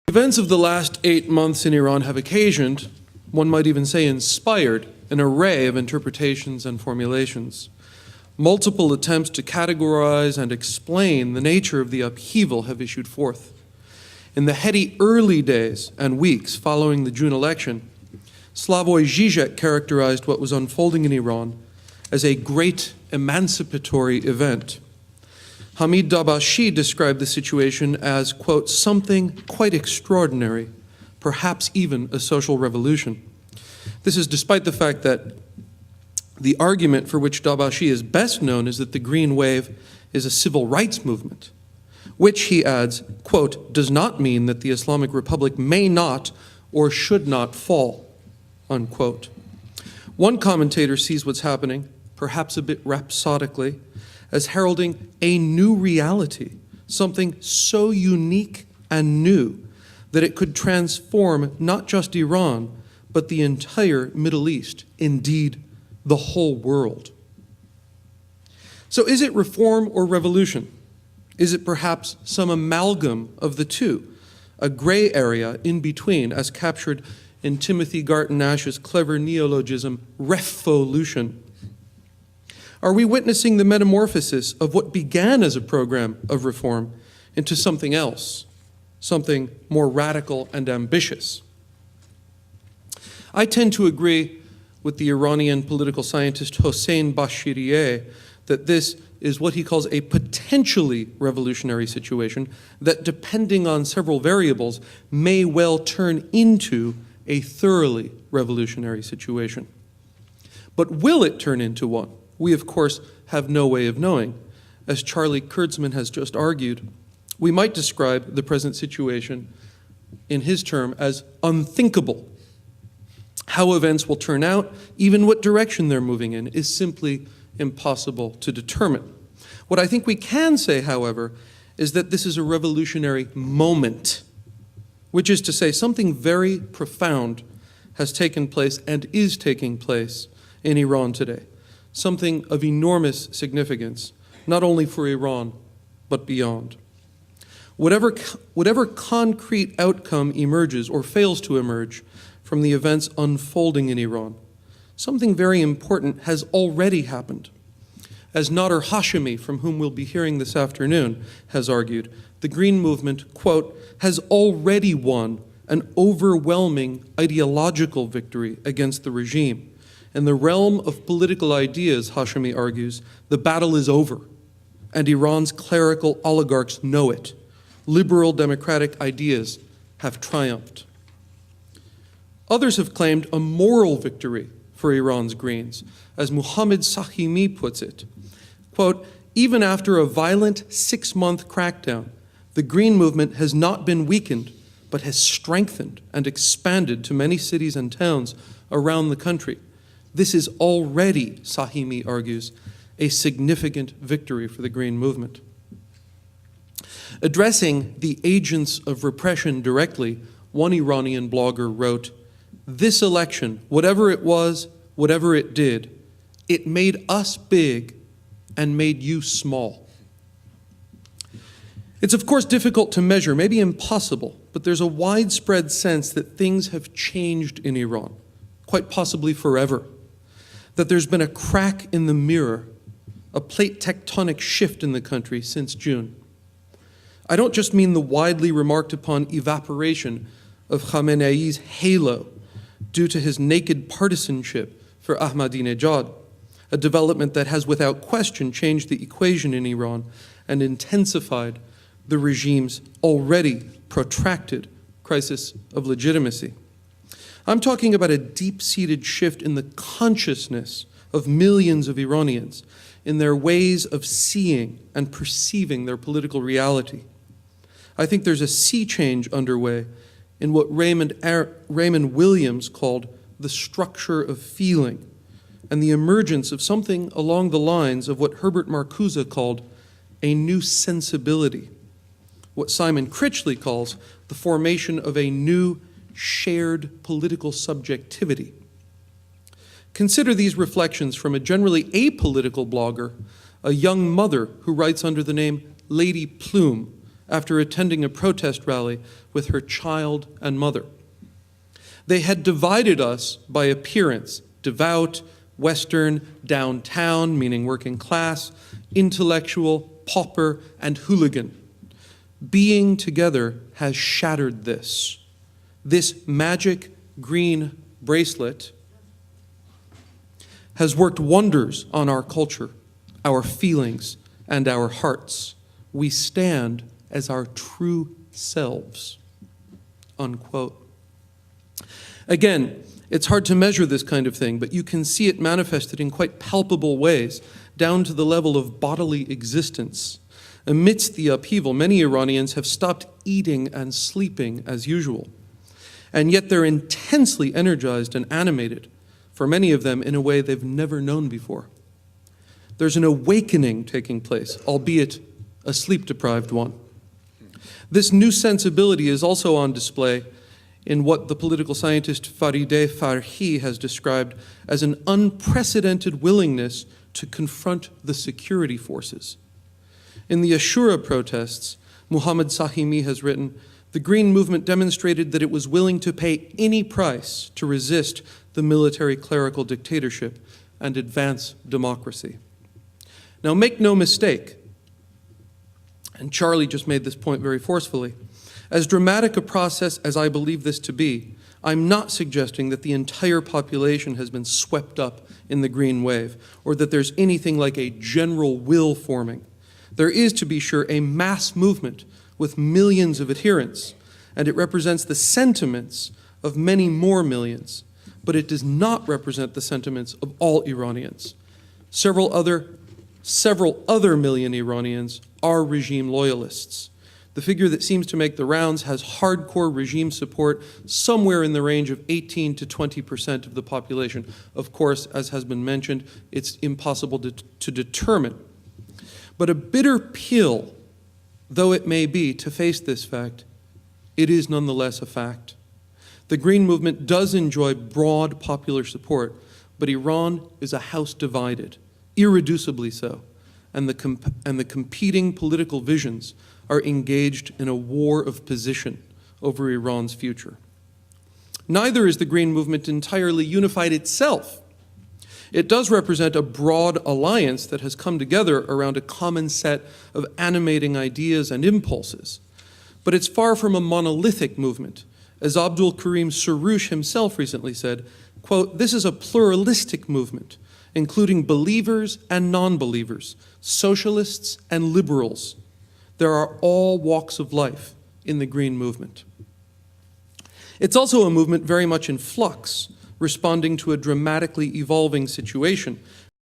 Events of the last 8 months in Iran have occasioned, one might even say inspired, an array of interpretations and formulations. Multiple attempts to categorize and explain the nature of the upheaval have issued forth. In the heady early days and weeks following the June election, Slavoj Žižek characterized what was unfolding in Iran as a great emancipatory event. Hamid Dabashi described the situation as, quote, something quite extraordinary, perhaps even a social revolution. This is despite the fact that the argument for which Dabashi is best known is that the Green Wave is a civil rights movement, which, he adds, quote, does not mean that the Islamic Republic may not or should not fall, unquote. One commentator sees what's happening, perhaps a bit rhapsodically, as heralding a new reality, something so unique and new that it could transform not just Iran, but the entire Middle East, indeed, the whole world. So is it reform or revolution? Is it perhaps some amalgam of the two, a gray area in between, as captured in Timothy Garton Ash's clever neologism, revolution? Are we witnessing the metamorphosis of what began as a program of reform into something else, something more radical and ambitious? I tend to agree with the Iranian political scientist Hossein Bashirieh that this is what he calls a potentially revolutionary situation that, depending on several variables, may well turn into a thoroughly revolutionary situation. But will it turn into one? We, of course, have no way of knowing. As Charlie Kurtzman has just argued, we might describe the present situation in his term as unthinkable. How events will turn out, even what direction they're moving in, is simply impossible to determine. What I think we can say, however, is that this is a revolutionary moment, which is to say something very profound has taken place and is taking place in Iran today. Something of enormous significance, not only for Iran, but beyond. Whatever concrete outcome emerges or fails to emerge from the events unfolding in Iran, something very important has already happened. As Nader Hashemi, from whom we'll be hearing this afternoon, has argued, the Green Movement, quote, has already won an overwhelming ideological victory against the regime. In the realm of political ideas, Hashemi argues, the battle is over, and Iran's clerical oligarchs know it. Liberal democratic ideas have triumphed. Others have claimed a moral victory for Iran's Greens, as Muhammad Sahimi puts it. Quote, even after a violent 6-month crackdown, the Green Movement has not been weakened, but has strengthened and expanded to many cities and towns around the country. This is already, Sahimi argues, a significant victory for the Green Movement. Addressing the agents of repression directly, one Iranian blogger wrote, this election, whatever it was, whatever it did, it made us big and made you small. It's of course difficult to measure, maybe impossible, but there's a widespread sense that things have changed in Iran, quite possibly forever. That there's been a crack in the mirror, a plate tectonic shift in the country since June. I don't just mean the widely remarked upon evaporation of Khamenei's halo due to his naked partisanship for Ahmadinejad, a development that has without question changed the equation in Iran and intensified the regime's already protracted crisis of legitimacy. I'm talking about a deep-seated shift in the consciousness of millions of Iranians, in their ways of seeing and perceiving their political reality. I think there's a sea change underway in what Raymond Williams called the structure of feeling, and the emergence of something along the lines of what Herbert Marcuse called a new sensibility, what Simon Critchley calls the formation of a new shared political subjectivity. Consider these reflections from a generally apolitical blogger, a young mother who writes under the name Lady Plume, after attending a protest rally with her child and mother. They had divided us by appearance, devout, Western, downtown, meaning working class, intellectual, pauper, and hooligan. Being together has shattered this. This magic green bracelet has worked wonders on our culture, our feelings, and our hearts. We stand as our true selves." Unquote. Again, it's hard to measure this kind of thing, but you can see it manifested in quite palpable ways, down to the level of bodily existence. Amidst the upheaval, many Iranians have stopped eating and sleeping as usual. And yet they're intensely energized and animated, for many of them in a way they've never known before. There's an awakening taking place, albeit a sleep-deprived one. This new sensibility is also on display in what the political scientist Farideh Farhi has described as an unprecedented willingness to confront the security forces. In the Ashura protests, Muhammad Sahimi has written, "The Green Movement demonstrated that it was willing to pay any price to resist the military clerical dictatorship and advance democracy." Now, make no mistake, and Charlie just made this point very forcefully, as dramatic a process as I believe this to be, I'm not suggesting that the entire population has been swept up in the green wave, or that there's anything like a general will forming. There is, to be sure, a mass movement with millions of adherents, and it represents the sentiments of many more millions, but it does not represent the sentiments of all Iranians. Several other million Iranians are regime loyalists. The figure that seems to make the rounds has hardcore regime support somewhere in the range of 18 to 20% of the population. Of course, as has been mentioned, it's impossible to determine. But a bitter pill, though it may be, to face this fact, it is nonetheless a fact. The Green Movement does enjoy broad popular support, but Iran is a house divided, irreducibly so, and the competing political visions are engaged in a war of position over Iran's future. Neither is the Green Movement entirely unified itself. It does represent a broad alliance that has come together around a common set of animating ideas and impulses. But it's far from a monolithic movement. As Abdul Karim Soroush himself recently said, quote, "This is a pluralistic movement, including believers and non-believers, socialists and liberals. There are all walks of life in the Green Movement." It's also a movement very much in flux, responding to a dramatically evolving situation,